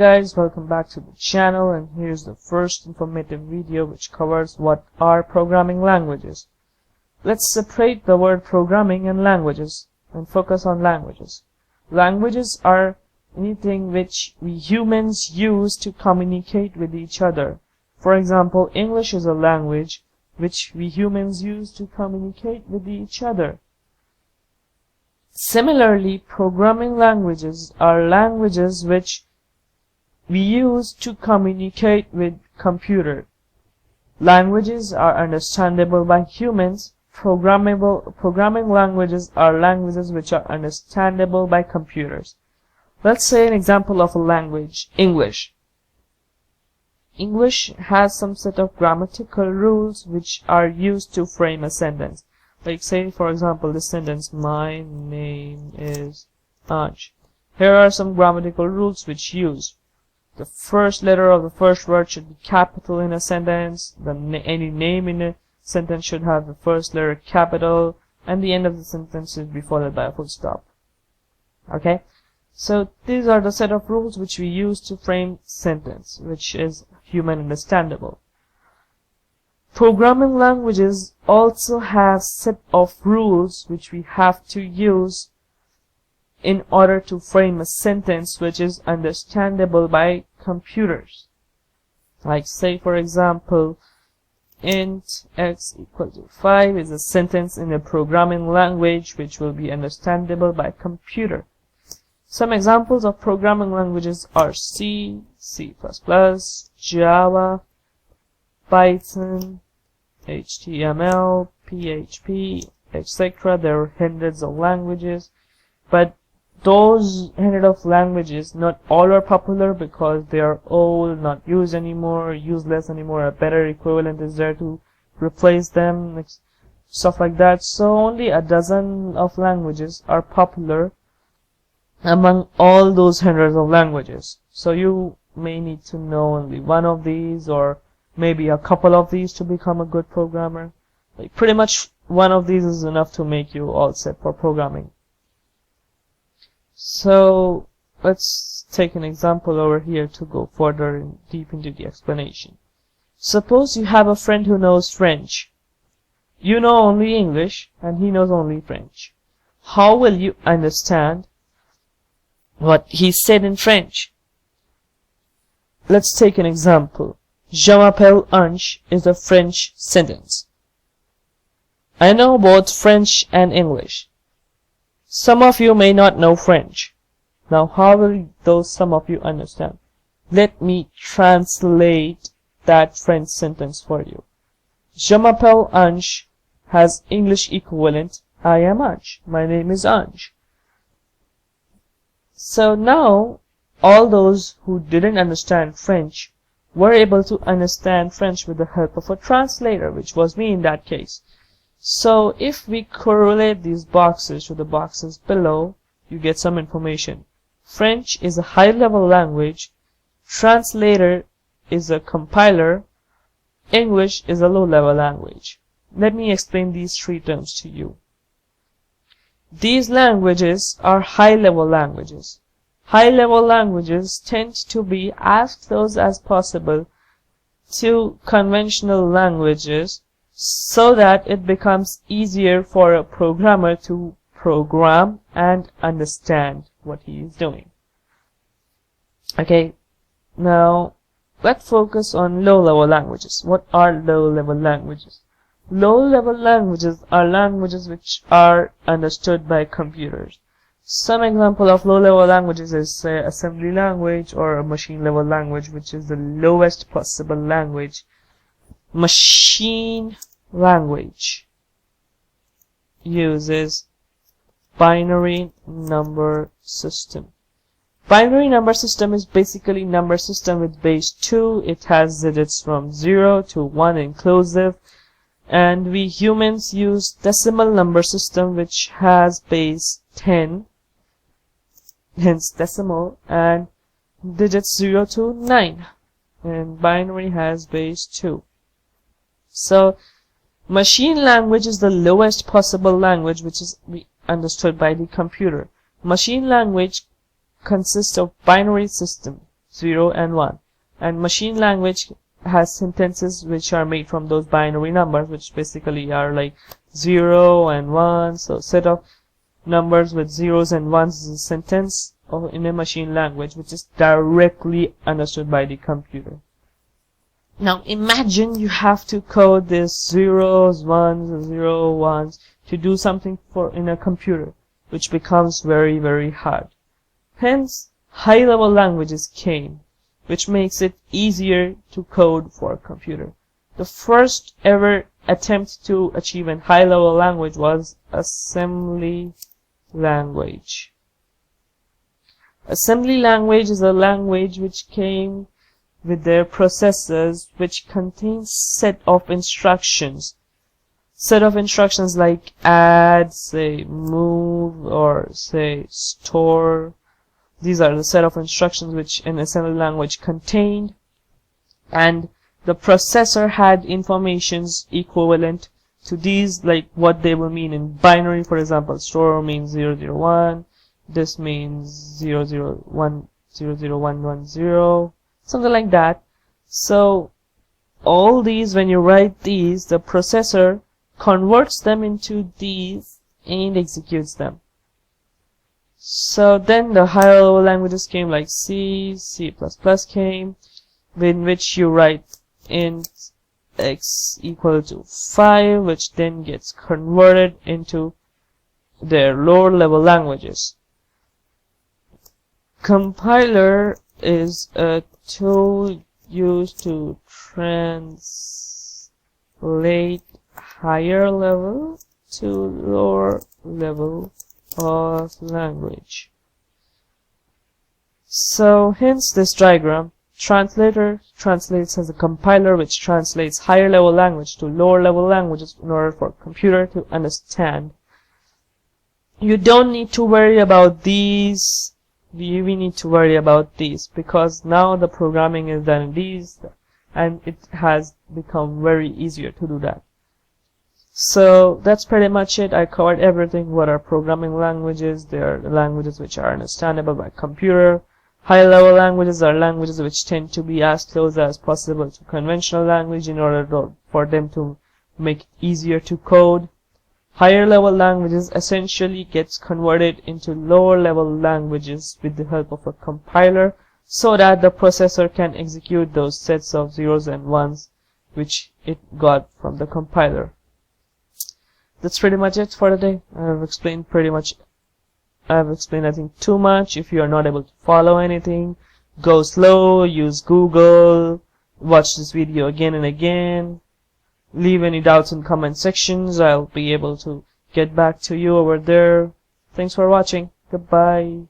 Guys, welcome back to the channel, and here's the first informative video which covers what are programming languages. Let's separate the word programming and languages and focus on languages. Languages are anything which we humans use to communicate with each other. For example, English is a language which we humans use to communicate with each other. Similarly, programming languages are languages which we use to communicate with computer. Languages are understandable by humans. Programming languages are languages which are understandable by computers. Let's say an example of a language, English. English has some set of grammatical rules which are used to frame a sentence. Like say, for example, this sentence, my name is Anj. Here are some grammatical rules which use. The first letter of the first word should be capital in a sentence. Any name in a sentence should have the first letter capital, and the end of the sentence should be followed by a full stop. Okay? So these are the set of rules which we use to frame sentence, which is human understandable. Programming languages also have set of rules which we have to use in order to frame a sentence which is understandable by computers. Like say, for example, int x equal to 5 is a sentence in a programming language which will be understandable by computer. Some examples of programming languages are C, C++, Java, Python, HTML, PHP, etc. There are hundreds of languages, but those hundred of languages, not all are popular because they are old, not used anymore, useless anymore. A better equivalent is there to replace them, stuff like that. So only a dozen of languages are popular among all those hundreds of languages. So you may need to know only one of these or maybe a couple of these to become a good programmer. Like pretty much one of these is enough to make you all set for programming. So let's take an example over here to go further deep into the explanation. Suppose you have a friend who knows French. You know only English and he knows only French. How will you understand what he said in French? Let's take an example. Je m'appelle Anj is a French sentence. I know both French and English. Some of you may not know French. Now how will those some of you understand? Let me translate that French sentence for you. Je m'appelle Anj has English equivalent. I am Anj. My name is Anj. So now all those who didn't understand French were able to understand French with the help of a translator, which was me in that case. So if we correlate these boxes to the boxes below, you get some information. French is a high-level language. Translator is a compiler. English is a low-level language. Let me explain these three terms to you. These languages are high-level languages. High-level languages tend to be as close as possible to conventional languages, so that it becomes easier for a programmer to program and understand what he is doing. Okay, now let's focus on low-level languages. What are low-level languages? Low-level languages are languages which are understood by computers. Some example of low-level languages is say assembly language or a machine-level language, which is the lowest possible language. Machine language uses binary number system. Binary number system is basically number system with base 2. It has digits from 0 to 1 inclusive, and we humans use decimal number system which has base 10, hence decimal, and digits 0 to 9, and binary has base 2. So machine language is the lowest possible language which is understood by the computer. Machine language consists of binary system. 0 and 1. And machine language has sentences which are made from those binary numbers, which basically are like 0 and 1. So set of numbers with zeros and ones is a sentence in a machine language which is directly understood by the computer. Now imagine you have to code this zeros, ones, 0, ones to do something in a computer, which becomes very, very hard. Hence, high-level languages came, which makes it easier to code for a computer. The first ever attempt to achieve a high-level language was assembly language. Assembly language is a language which came with their processors, which contains set of instructions. Set of instructions like add, say move, or say store. These are the set of instructions which an assembly language contained, and the processor had informations equivalent to these, like what they will mean in binary. For example, store means 001, this means 001, 00110, something like that. So all these, when you write these, the processor converts them into these and executes them. So then the higher level languages came, like C, C++ came, in which you write int x equal to 5, which then gets converted into their lower level languages. Compiler is a tool used to translate higher level to lower level of language. So hence this diagram, translator translates as a compiler which translates higher level language to lower level languages in order for a computer to understand. You don't need to worry about these. We need to worry about these because now the programming is done in these, and it has become very easier to do that. So that's pretty much it. I covered everything. What are programming languages? They are languages which are understandable by computer. High level languages are languages which tend to be as close as possible to conventional language in order for them to make it easier to code. Higher level languages essentially gets converted into lower level languages with the help of a compiler so that the processor can execute those sets of zeros and ones which it got from the compiler. That's pretty much it for today. I've explained I think too much. If you are not able to follow anything, go slow, use Google, watch this video again and again. Leave any doubts in comment sections. I'll be able to get back to you over there. Thanks for watching. Goodbye.